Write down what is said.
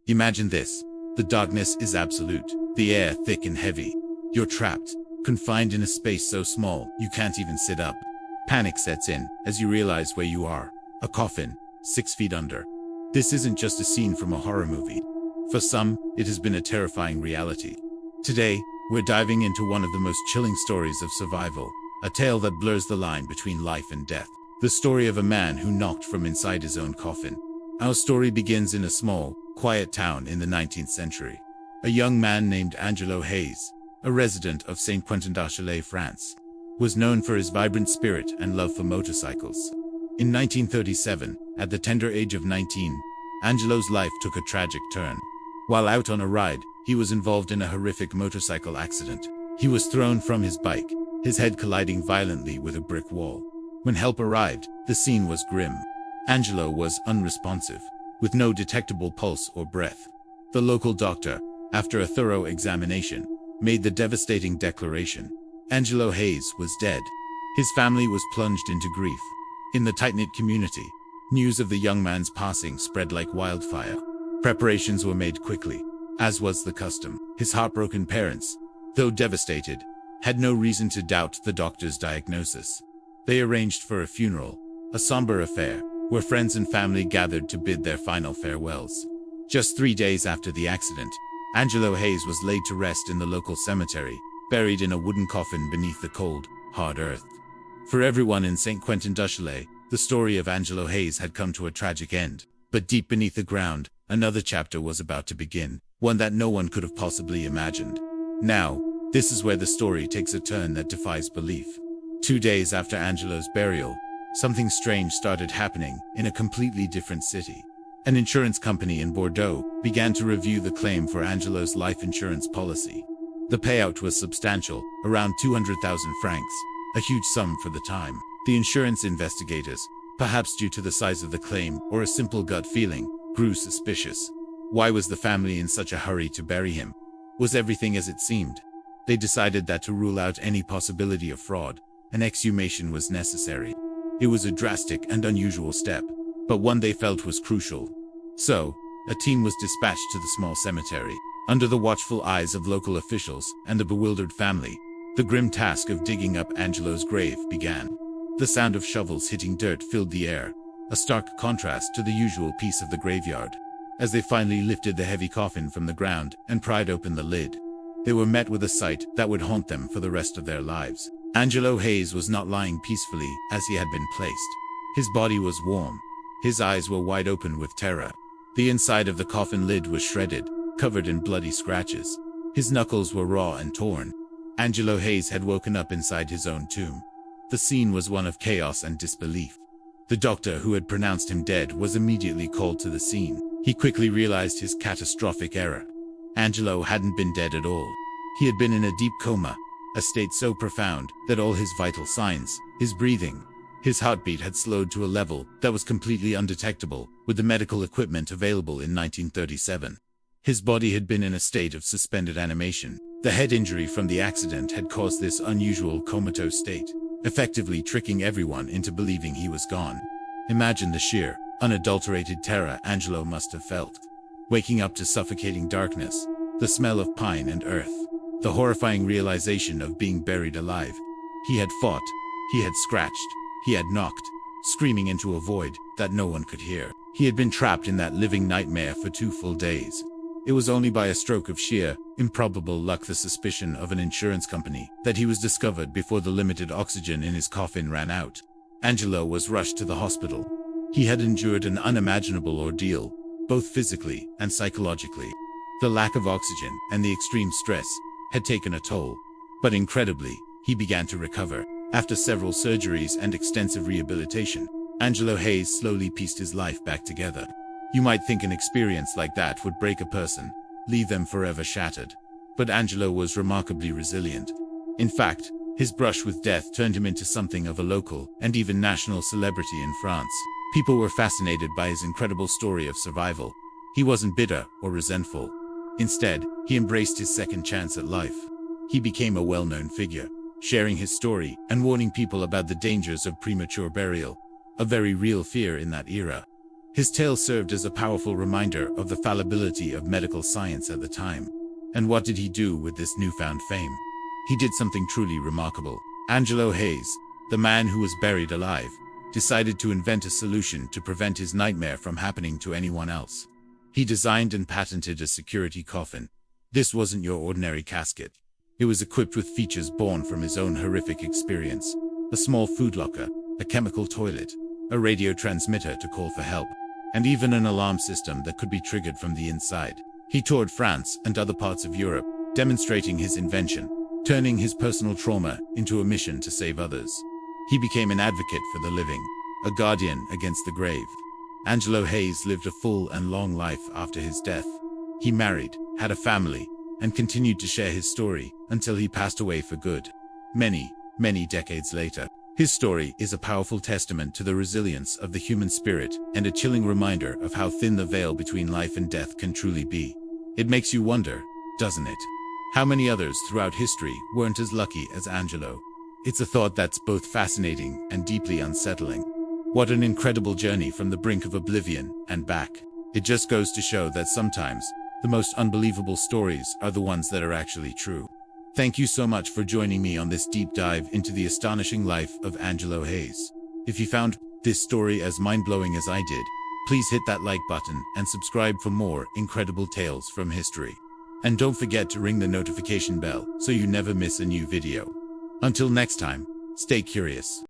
Imagine this. The darkness is absolute, the air thick and heavy. You're trapped, confined in a space so small you can't even sit up. Panic sets in as you realize where you are. A coffin, 6 feet under. This isn't just a scene from a horror movie. For some, it has been a terrifying reality. Today, we're diving into one of the most chilling stories of survival, a tale that blurs the line between life and death. The story of a man who knocked from inside his own coffin. Our story begins in a small, quiet town in the 19th century. A young man named Angelo Hayes, a resident of Saint Quentin d'Archelay, France, was known for his vibrant spirit and love for motorcycles. In 1937, at the tender age of 19, Angelo's life took a tragic turn. While out on a ride, he was involved in a horrific motorcycle accident. He was thrown from his bike, his head colliding violently with a brick wall. When help arrived, the scene was grim. Angelo was unresponsive, with no detectable pulse or breath. The local doctor, after a thorough examination, made the devastating declaration: Angelo Hayes was dead. His family was plunged into grief. In the tight-knit community, news of the young man's passing spread like wildfire. Preparations were made quickly, as was the custom. His heartbroken parents, though devastated, had no reason to doubt the doctor's diagnosis. They arranged for a funeral, a somber affair, where friends and family gathered to bid their final farewells. Just 3 days after the accident, Angelo Hayes was laid to rest in the local cemetery, buried in a wooden coffin beneath the cold, hard earth. For everyone in Saint Quentin d'Archelay, the story of Angelo Hayes had come to a tragic end. But deep beneath the ground, another chapter was about to begin, one that no one could have possibly imagined. Now, this is where the story takes a turn that defies belief. 2 days after Angelo's burial, something strange started happening in a completely different city. An insurance company in Bordeaux began to review the claim for Angelo's life insurance policy. The payout was substantial, around 200,000 francs, a huge sum for the time. The insurance investigators, perhaps due to the size of the claim or a simple gut feeling, grew suspicious. Why was the family in such a hurry to bury him? Was everything as it seemed? They decided that to rule out any possibility of fraud, an exhumation was necessary. It was a drastic and unusual step, but one they felt was crucial. So, a team was dispatched to the small cemetery. Under the watchful eyes of local officials and the bewildered family, the grim task of digging up Angelo's grave began. The sound of shovels hitting dirt filled the air, a stark contrast to the usual peace of the graveyard. As they finally lifted the heavy coffin from the ground and pried open the lid, they were met with a sight that would haunt them for the rest of their lives. Angelo Hayes was not lying peacefully as he had been placed. His body was warm. His eyes were wide open with terror. The inside of the coffin lid was shredded, covered in bloody scratches. His knuckles were raw and torn. Angelo Hayes had woken up inside his own tomb. The scene was one of chaos and disbelief. The doctor who had pronounced him dead was immediately called to the scene. He quickly realized his catastrophic error. Angelo hadn't been dead at all. He had been in a deep coma, a state so profound that all his vital signs, his breathing, his heartbeat had slowed to a level that was completely undetectable with the medical equipment available in 1937. His body had been in a state of suspended animation. The head injury from the accident had caused this unusual comatose state, effectively tricking everyone into believing he was gone. Imagine the sheer, unadulterated terror Angelo must have felt. Waking up to suffocating darkness, the smell of pine and earth, the horrifying realization of being buried alive. He had fought, he had scratched, he had knocked, screaming into a void that no one could hear. He had been trapped in that living nightmare for 2 full days. It was only by a stroke of sheer, improbable luck, the suspicion of an insurance company, that he was discovered before the limited oxygen in his coffin ran out. Angelo was rushed to the hospital. He had endured an unimaginable ordeal, both physically and psychologically. The lack of oxygen and the extreme stress had taken a toll, but incredibly, he began to recover. After several surgeries and extensive rehabilitation, Angelo Hayes slowly pieced his life back together. You might think an experience like that would break a person, leave them forever shattered. But Angelo was remarkably resilient. In fact, his brush with death turned him into something of a local and even national celebrity in France. People were fascinated by his incredible story of survival. He wasn't bitter or resentful. Instead, he embraced his second chance at life. He became a well-known figure, sharing his story and warning people about the dangers of premature burial, a very real fear in that era. His tale served as a powerful reminder of the fallibility of medical science at the time. And what did he do with this newfound fame? He did something truly remarkable. Angelo Hayes, the man who was buried alive, decided to invent a solution to prevent his nightmare from happening to anyone else. He designed and patented a security coffin. This wasn't your ordinary casket. It was equipped with features born from his own horrific experience. A small food locker, a chemical toilet, a radio transmitter to call for help, and even an alarm system that could be triggered from the inside. He toured France and other parts of Europe, demonstrating his invention, turning his personal trauma into a mission to save others. He became an advocate for the living, a guardian against the grave. Angelo Hayes lived a full and long life after his death. He married, had a family, and continued to share his story until he passed away for good. Many, many decades later, his story is a powerful testament to the resilience of the human spirit and a chilling reminder of how thin the veil between life and death can truly be. It makes you wonder, doesn't it? How many others throughout history weren't as lucky as Angelo? It's a thought that's both fascinating and deeply unsettling. What an incredible journey from the brink of oblivion and back. It just goes to show that sometimes the most unbelievable stories are the ones that are actually true. Thank you so much for joining me on this deep dive into the astonishing life of Angelo Hayes. If you found this story as mind-blowing as I did, please hit that like button and subscribe for more incredible tales from history. And don't forget to ring the notification bell so you never miss a new video. Until next time, stay curious.